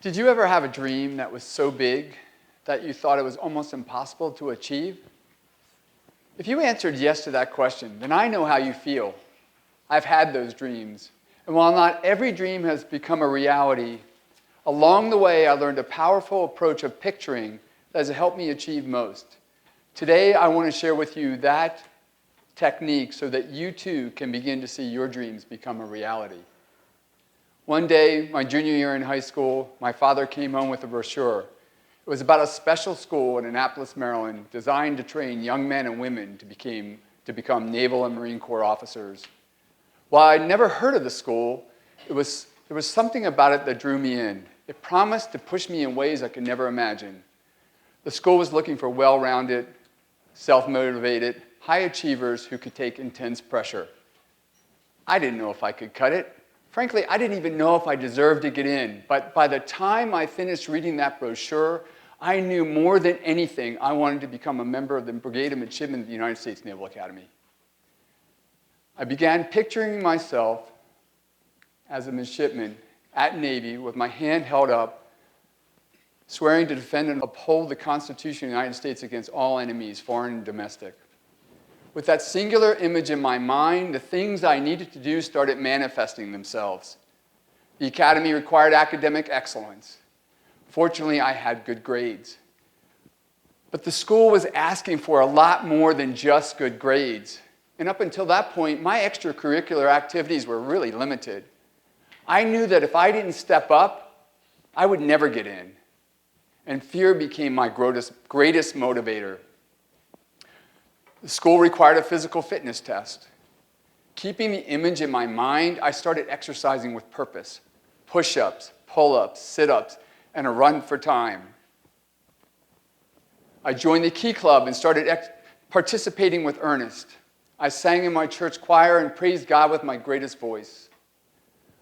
Did you ever have a dream that was so big that you thought it was almost impossible to achieve? If you answered yes to that question, then I know how you feel. I've had those dreams. And while not every dream has become a reality, along the way I learned a powerful approach of picturing that has helped me achieve most. Today I want to share with you that technique so that you too can begin to see your dreams become a reality. One day, my junior year in high school, my father came home with a brochure. It was about a special school in Annapolis, Maryland, designed to train young men and women to become Naval and Marine Corps officers. While I'd never heard of the school, there was something about it that drew me in. It promised to push me in ways I could never imagine. The school was looking for well-rounded, self-motivated, high achievers who could take intense pressure. I didn't know if I could cut it. Frankly, I didn't even know if I deserved to get in, but by the time I finished reading that brochure, I knew more than anything I wanted to become a member of the Brigade of Midshipmen of the United States Naval Academy. I began picturing myself as a midshipman at Navy with my hand held up, swearing to defend and uphold the Constitution of the United States against all enemies, foreign and domestic. With that singular image in my mind, the things I needed to do started manifesting themselves. The Academy required academic excellence. Fortunately, I had good grades. But the school was asking for a lot more than just good grades. And up until that point, my extracurricular activities were really limited. I knew that if I didn't step up, I would never get in. And fear became my greatest motivator. The school required a physical fitness test. Keeping the image in my mind, I started exercising with purpose. Push-ups, pull-ups, sit-ups, and a run for time. I joined the Key Club and started participating with earnest. I sang in my church choir and praised God with my greatest voice.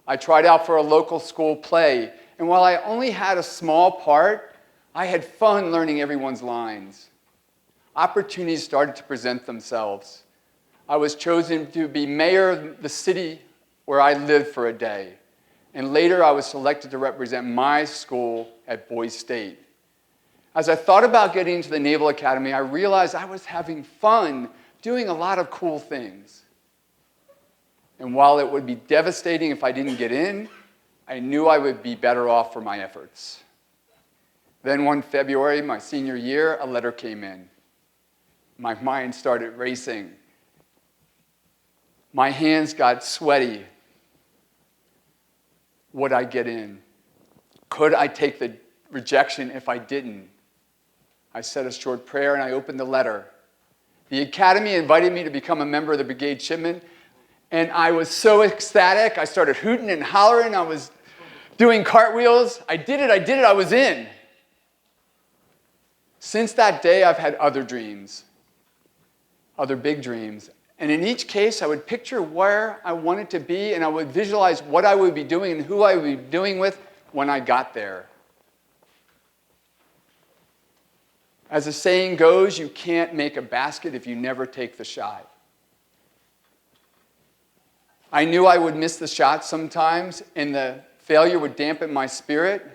I tried out for a local school play, and while I only had a small part, I had fun learning everyone's lines. Opportunities started to present themselves. I was chosen to be mayor of the city where I lived for a day. And later I was selected to represent my school at Boise State. As I thought about getting into the Naval Academy, I realized I was having fun doing a lot of cool things. And while it would be devastating if I didn't get in, I knew I would be better off for my efforts. Then one February, my senior year, a letter came in. My mind started racing. My hands got sweaty. Would I get in? Could I take the rejection if I didn't? I said a short prayer and I opened the letter. The Academy invited me to become a member of the Brigade Shipmen, and I was so ecstatic. I started hooting and hollering. I was doing cartwheels. I did it, I was in. Since that day, I've had other dreams. Other big dreams. And in each case, I would picture where I wanted to be, and I would visualize what I would be doing and who I would be doing with when I got there. As the saying goes, you can't make a basket if you never take the shot. I knew I would miss the shot sometimes, and the failure would dampen my spirit,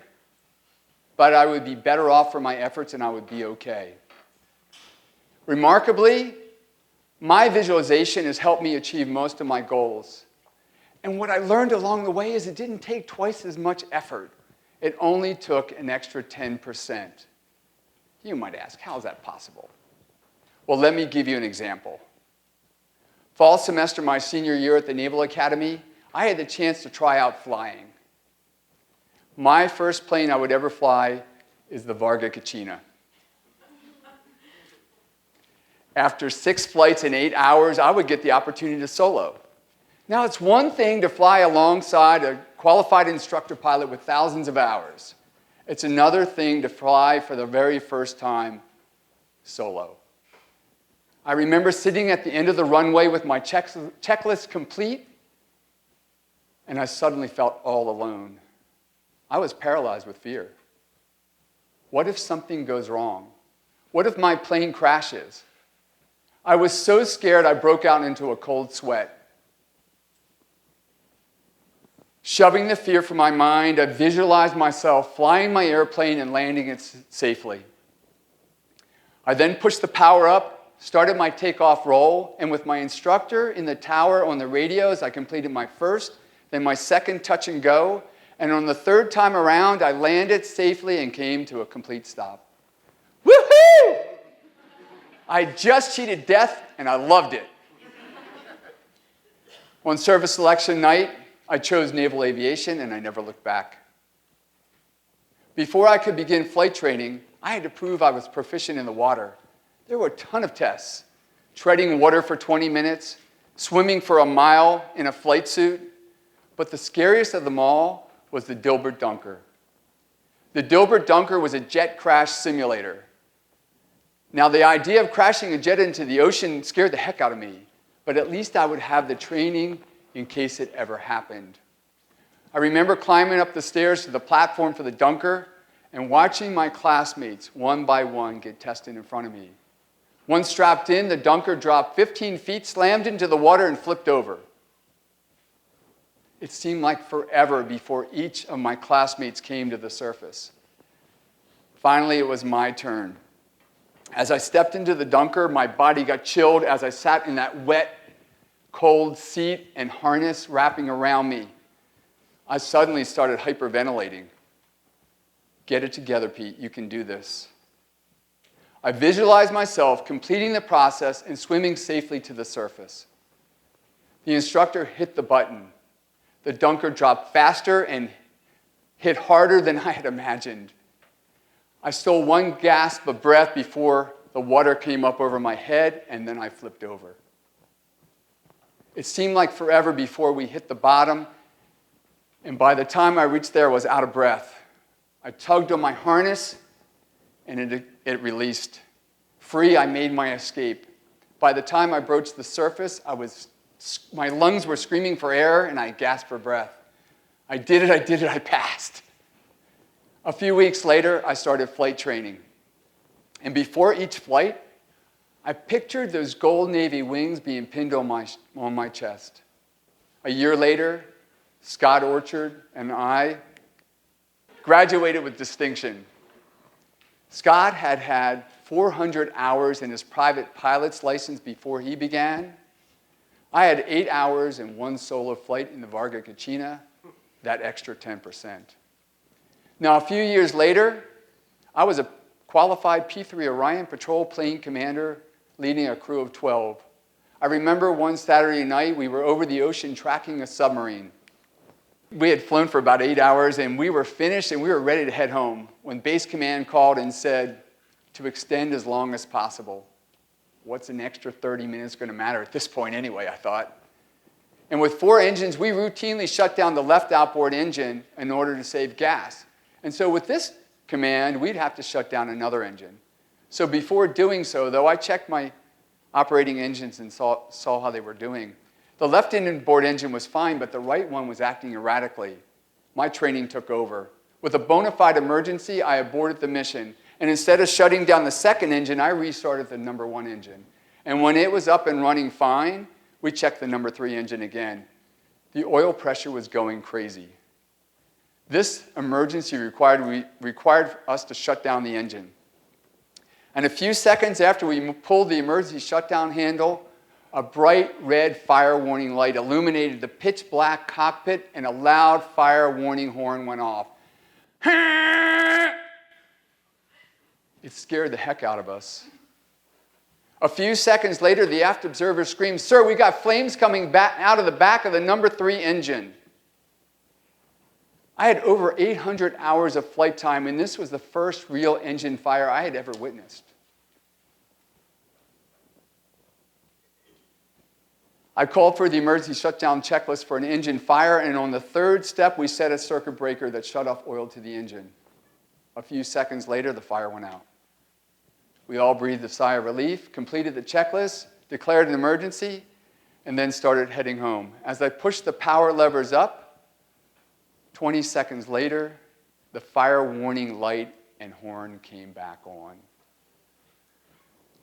but I would be better off for my efforts, and I would be okay. Remarkably, my visualization has helped me achieve most of my goals. And what I learned along the way is it didn't take twice as much effort. It only took an extra 10%. You might ask, how is that possible? Well, let me give you an example. Fall semester my senior year at the Naval Academy, I had the chance to try out flying. My first plane I would ever fly is the Varga Kachina. After 6 flights in 8 hours, I would get the opportunity to solo. Now, it's one thing to fly alongside a qualified instructor pilot with thousands of hours. It's another thing to fly for the very first time solo. I remember sitting at the end of the runway with my checklist complete, and I suddenly felt all alone. I was paralyzed with fear. What if something goes wrong? What if my plane crashes? I was so scared I broke out into a cold sweat. Shoving the fear from my mind, I visualized myself flying my airplane and landing it safely. I then pushed the power up, started my takeoff roll, and with my instructor in the tower on the radios, I completed my first, then my second touch and go, and on the third time around, I landed safely and came to a complete stop. Woohoo! I just cheated death, and I loved it. On service selection night, I chose naval aviation, and I never looked back. Before I could begin flight training, I had to prove I was proficient in the water. There were a ton of tests. Treading water for 20 minutes, swimming for a mile in a flight suit. But the scariest of them all was the Dilbert Dunker. The Dilbert Dunker was a jet crash simulator. Now, the idea of crashing a jet into the ocean scared the heck out of me, but at least I would have the training in case it ever happened. I remember climbing up the stairs to the platform for the Dunker and watching my classmates, one by one, get tested in front of me. Once strapped in, the Dunker dropped 15 feet, slammed into the water, and flipped over. It seemed like forever before each of my classmates came to the surface. Finally, it was my turn. As I stepped into the Dunker, my body got chilled as I sat in that wet, cold seat and harness wrapping around me. I suddenly started hyperventilating. Get it together, Pete. You can do this. I visualized myself completing the process and swimming safely to the surface. The instructor hit the button. The Dunker dropped faster and hit harder than I had imagined. I stole one gasp of breath before the water came up over my head, and then I flipped over. It seemed like forever before we hit the bottom, and by the time I reached there, I was out of breath. I tugged on my harness, and it released. Free, I made my escape. By the time I broached the surface, my lungs were screaming for air, and I gasped for breath. I did it, I passed. A few weeks later, I started flight training. And before each flight, I pictured those gold Navy wings being pinned on my chest. A year later, Scott Orchard and I graduated with distinction. Scott had had 400 hours in his private pilot's license before he began. I had 8 hours and one solo flight in the Varga Kachina, that extra 10%. Now, a few years later, I was a qualified P-3 Orion patrol plane commander leading a crew of 12. I remember one Saturday night, we were over the ocean tracking a submarine. We had flown for about 8 hours, and we were finished, and we were ready to head home when base command called and said to extend as long as possible. What's an extra 30 minutes going to matter at this point anyway, I thought. And with 4 engines, we routinely shut down the left outboard engine in order to save gas. And so with this command, we'd have to shut down another engine. So before doing so, though, I checked my operating engines and saw how they were doing. The left inboard engine was fine, but the right one was acting erratically. My training took over. With a bona fide emergency, I aborted the mission. And instead of shutting down the second engine, I restarted the number 1 engine. And when it was up and running fine, we checked the number 3 engine again. The oil pressure was going crazy. This emergency required us to shut down the engine. And a few seconds after we pulled the emergency shutdown handle, a bright red fire warning light illuminated the pitch black cockpit, and a loud fire warning horn went off. It scared the heck out of us. A few seconds later, the aft observer screamed, "Sir, we got flames coming back out of the back of the number 3 engine." I had over 800 hours of flight time, and this was the first real engine fire I had ever witnessed. I called for the emergency shutdown checklist for an engine fire, and on the 3rd step, we set a circuit breaker that shut off oil to the engine. A few seconds later, the fire went out. We all breathed a sigh of relief, completed the checklist, declared an emergency, and then started heading home. As I pushed the power levers up, 20 seconds later, the fire warning light and horn came back on.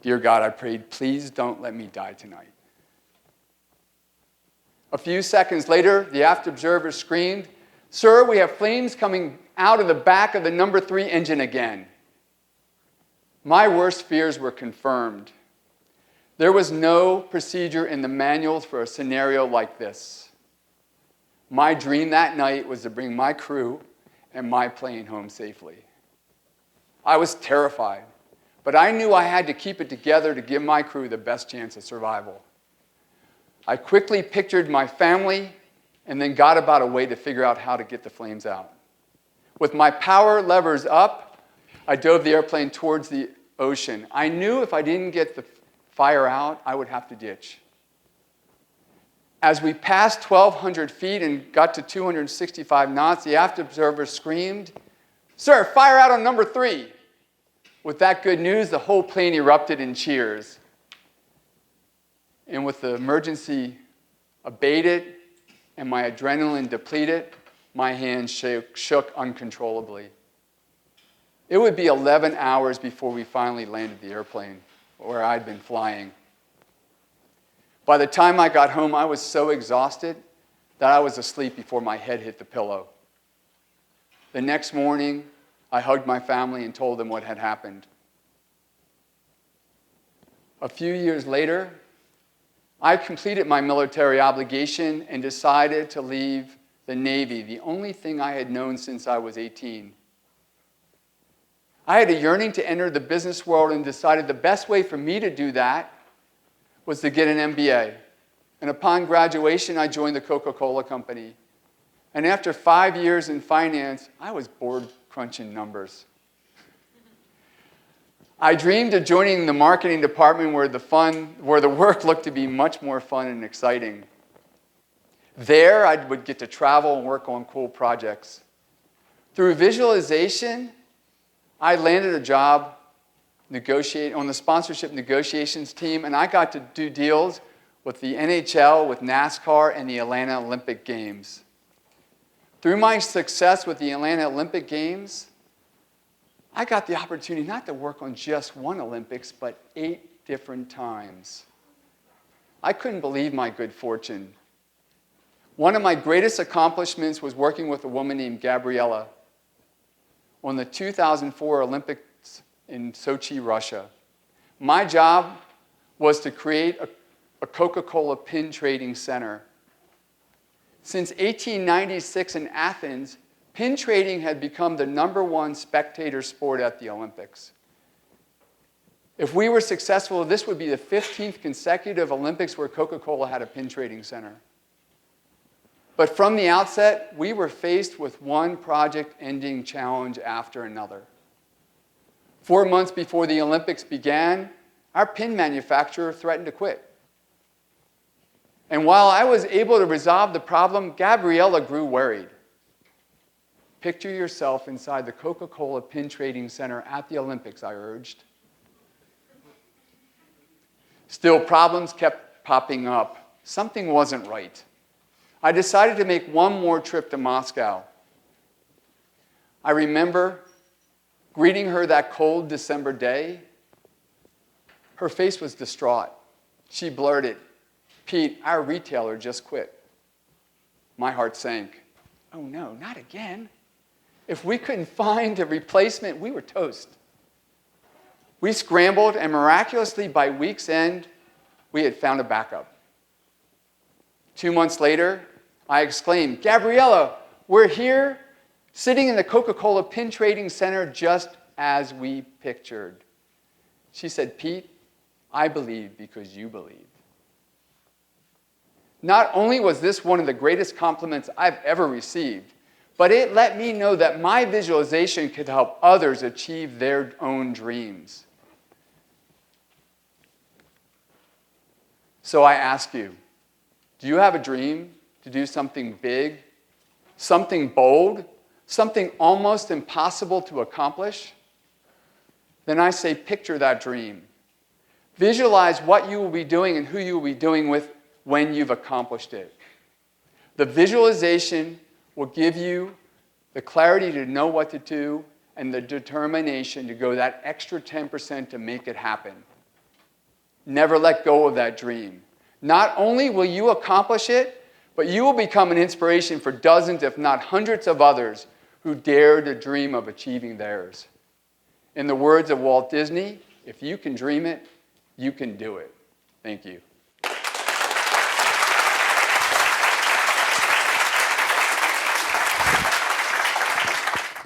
Dear God, I prayed, please don't let me die tonight. A few seconds later, the aft observer screamed, "Sir, we have flames coming out of the back of the number 3 engine again." My worst fears were confirmed. There was no procedure in the manuals for a scenario like this. My dream that night was to bring my crew and my plane home safely. I was terrified, but I knew I had to keep it together to give my crew the best chance of survival. I quickly pictured my family and then got about a way to figure out how to get the flames out. With my power levers up, I dove the airplane towards the ocean. I knew if I didn't get the fire out, I would have to ditch. As we passed 1,200 feet and got to 265 knots, the aft observer screamed, "Sir, fire out on number 3. With that good news, the whole plane erupted in cheers. And with the emergency abated and my adrenaline depleted, my hands shook uncontrollably. It would be 11 hours before we finally landed the airplane where I'd been flying. By the time I got home, I was so exhausted that I was asleep before my head hit the pillow. The next morning, I hugged my family and told them what had happened. A few years later, I completed my military obligation and decided to leave the Navy, the only thing I had known since I was 18. I had a yearning to enter the business world and decided the best way for me to do that was to get an MBA. And upon graduation, I joined the Coca-Cola company. And after 5 years in finance, I was bored crunching numbers. I dreamed of joining the marketing department where the work looked to be much more fun and exciting. There, I would get to travel and work on cool projects. Through visualization, I landed a job on the sponsorship negotiations team, and I got to do deals with the NHL, with NASCAR, and the Atlanta Olympic Games. Through my success with the Atlanta Olympic Games, I got the opportunity not to work on just one Olympics, but 8 different times. I couldn't believe my good fortune. One of my greatest accomplishments was working with a woman named Gabriella on the 2004 Olympics in Sochi, Russia. My job was to create a Coca-Cola pin trading center. Since 1896 in Athens, pin trading had become the #1 spectator sport at the Olympics. If we were successful, this would be the 15th consecutive Olympics where Coca-Cola had a pin trading center. But from the outset, we were faced with one project-ending challenge after another. 4 months before the Olympics began, our pin manufacturer threatened to quit. And while I was able to resolve the problem, Gabriella grew worried. Picture yourself inside the Coca-Cola pin trading center at the Olympics, I urged. Still, problems kept popping up. Something wasn't right. I decided to make one more trip to Moscow. I remember greeting her that cold December day. Her face was distraught. She blurted, "Pete, our retailer just quit." My heart sank. Oh no, not again. If we couldn't find a replacement, we were toast. We scrambled, and miraculously, by week's end, we had found a backup. 2 months later, I exclaimed, "Gabriella, we're here, sitting in the Coca-Cola pin trading center just as we pictured." She said, "Pete, I believe because you believe." Not only was this one of the greatest compliments I've ever received, but it let me know that my visualization could help others achieve their own dreams. So I ask you, do you have a dream to do something big, something bold, something almost impossible to accomplish? Then I say, picture that dream. Visualize what you will be doing and who you will be doing with when you've accomplished it. The visualization will give you the clarity to know what to do and the determination to go that extra 10% to make it happen. Never let go of that dream. Not only will you accomplish it, but you will become an inspiration for dozens, if not hundreds of others who dare to dream of achieving theirs. In the words of Walt Disney, if you can dream it, you can do it. Thank you.